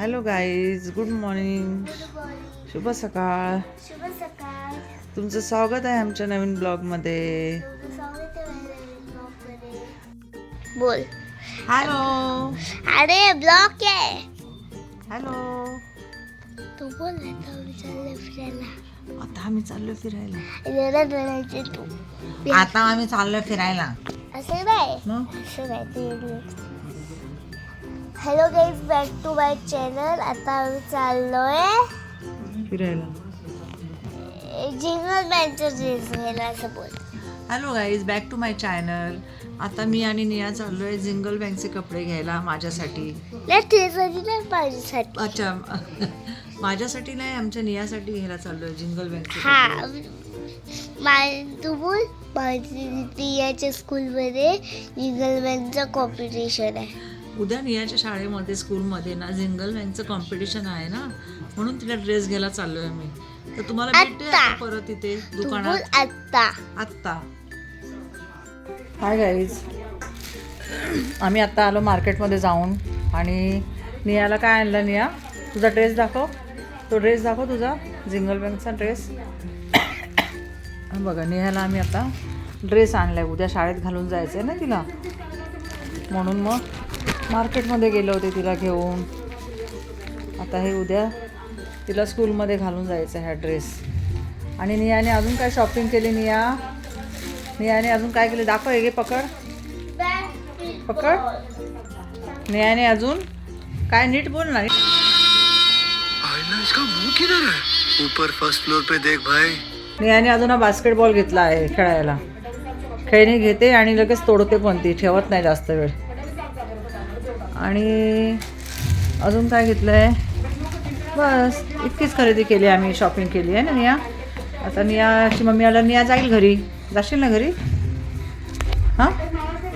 Hello guys, good morning, शुभ सकाळ. शुभ सकाळ. तुमचं स्वागत आहे आमच्या नवीन ब्लॉगमध्ये. बोल. हॅलो. अरे ब्लॉग आहे. हॅलो. तू बोल ना. तर चालले फिरायला. आता आम्ही चाललोय फिरायला. एवढं बोलायचे तू. आता आम्ही चाललोय फिरायला. असं नाही. असं नाही. Hello guys, back to my channel. आता आम्ही चाललोय फिरायला. जिंगल बँडचं ड्रेस घ्यायला असं बोल. Hello guys, back to my channel. आता मी आणि निया चाललोय जिंगल बँकचे कपडे घ्यायला माझ्यासाठी. नाही माझ्यासाठी. अच्छा. माझ्यासाठी नाही, आमच्या नियासाठी घ्यायला चाललोय जिंगल बँकचे. हा, तू बोल. नियाच्या स्कूलमध्ये जिंगल बँकचं कॉम्पिटिशन आहे. उद्या नियाच्या शाळेमध्ये स्कूलमध्ये ना जिंगल बँकचं कॉम्पिटिशन आहे ना, म्हणून तिला ड्रेस घ्यायला चाललोय मी. तर तुम्हाला भेटते आता परत इथे दुकानात. आत्ता. हाय गाईज, आम्ही आत्ता आलो मार्केटमध्ये जाऊन. आणि नियाला काय आणलं? निया, तुझा ड्रेस दाखव. तो ड्रेस दाखव तुझा जिंगल बँकचा ड्रेस. बघा, नियाला आम्ही आता ड्रेस आणलाय. उद्या शाळेत घालून जायचं आहे ना तिला, म्हणून मग मार्केटमध्ये गेले होते तिला घेऊन. आता हे उद्या तिला स्कूलमध्ये घालून जायचं आहे हा ड्रेस. आणि नियाने अजून काय शॉपिंग केली? नियाने अजून काय केले? दाखव. हे घे, पकड. नियाने अजून काय? नीट बोल ना. इसका मुंह किधर है? ऊपर फर्स्ट फ्लोर पे देख भाई. नियाने अजून हा बास्केटबॉल घेतला आहे खेळायला. खेळणी घेते आणि लगेच तोडते पण, ती ठेवत नाही जास्त वेळ. आणि अजून काय घेतलं आहे? बस इतकीच खरेदी केली आम्ही, शॉपिंग केली आहे ना निया. आता नियाची मम्मी आला. निया जाईल घरी. जाशील ना घरी? हां,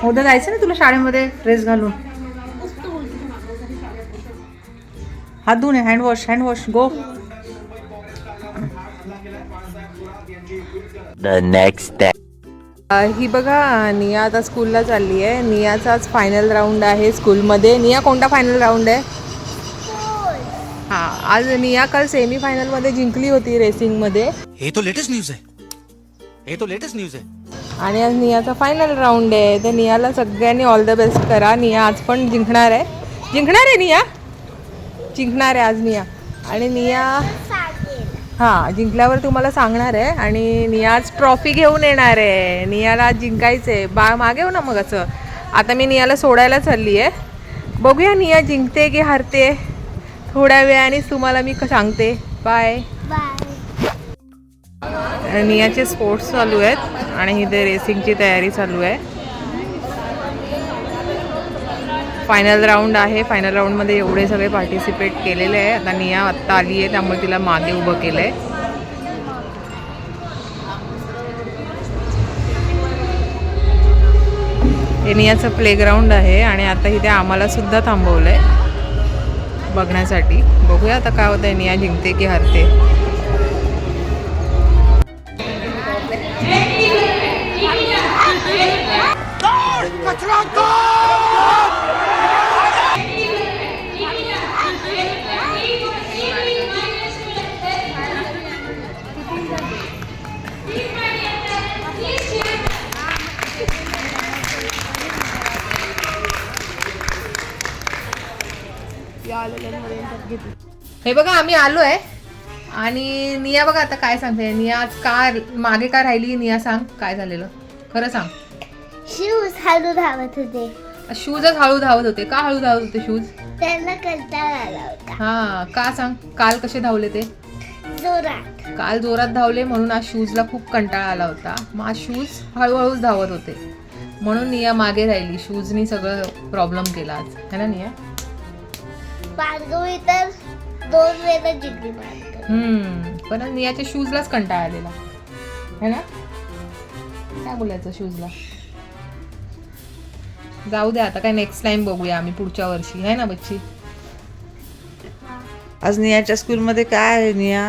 उद्या जायचं ना तुला शाळेमध्ये ड्रेस घालून. हात धुवून handwash go. The next day. ही बघा, निया आता स्कूलला चालली आहे. नियाचा आज फायनल राऊंड आहे स्कूलमध्ये. निया, कोणता फायनल राऊंड आहे? हां, आज निया काल सेमी फायनलमध्ये जिंकली होती रेसिंगमध्ये. ये तो लेटेस्ट न्यूज़ है. आणि आज नियाचा फायनल राऊंड आहे. तर नियाला सगळ्यांनी ऑल द बेस्ट करा. निया आज पण जिंकणार आहे. निया जिंकणार आहे आज निया. आणि निया हां, जिंकल्यावर तुम्हाला सांगणार आहे. आणि निया आज ट्रॉफी घेऊन येणार आहे. नियाला आज जिंकायचं आहे. मागे हो ना मग असं. आता मी नियाला सोडायला चालली आहे. बघूया निया जिंकते की हारते. थोड्या वेळानेच तुम्हाला मी सांगते. बाय. नियाचे स्पोर्ट्स चालू आहेत आणि इथे रेसिंगची तयारी चालू आहे. फायनल राऊंड आहे. फायनल राऊंडमध्ये एवढे सगळे पार्टिसिपेट केलेले आहे. आता निया आत्ता आली आहे, त्यामुळे तिला मागे उभं केलं आहे. हे नियाचं प्लेग्राऊंड आहे आणि आता इथे आम्हाला सुद्धा थांबवलं आहे बघण्यासाठी. बघूया आता काय होतं आहे, निया जिंकते की हारते. हे बघा, आम्ही आलो आहे. आणि निया बघा आता काय सांगते. निया आज मागे का राहिली? निया सांग, काय झालेलं खरं सांग. शूज हळू धावत होते. शूजच हळू धावत होते. का हळू धावत होते शूज? त्यांना कंटाळा आला होता. हा, का सांग. काल कसे धावले ते? जोरात. काल जोरात धावले म्हणून आज शूजला खूप कंटाळा आला होता. मग आज शूज हळूहळूच धावत होते म्हणून निया मागे राहिली. शूजनी सगळं प्रॉब्लेम केला आज, है ना निया? भार्गवी तर 2 वेळा जिंकली. पण नियाच्या शूजलाच कंटाळा आलेला, है ना? काय बोलायचं शूजला? जाऊ दे आता, काय नेक्स्ट टाइम बघूया आम्ही पुढच्या वर्षी, है ना बच्ची? आज नियाच्या स्कूलमध्ये काय आहे निया?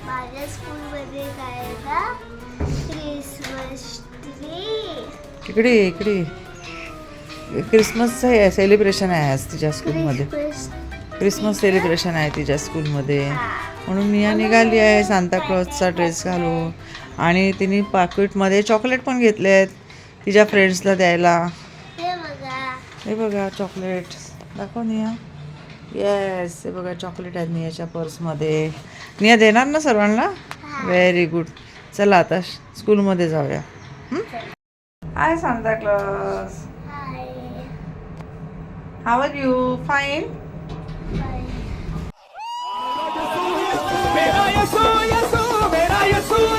माझ्या स्कूलमध्ये काय आहे का? Christmas tree. इकडे क्रिसमसचं हे सेलिब्रेशन आहे आज तिच्या स्कूलमध्ये. क्रिसमस सेलिब्रेशन आहे तिच्या स्कूलमध्ये, म्हणून निया निघाली आहे सांताक्लॉजचा ड्रेस घालून. आणि तिने पाकिटमध्ये चॉकलेट पण घेतले आहेत तिच्या फ्रेंड्सला द्यायला. हे बघा. हे बघा चॉकलेट, दाखव निया. येस, हे बघा चॉकलेट आहेत नियाच्या पर्समध्ये. निया देणार ना सर्वांना? Very good. चला आता स्कूलमध्ये जाऊया. Hi Santa Claus, hi. How are you? Fine. मेरा यसू यसू मेरा यसू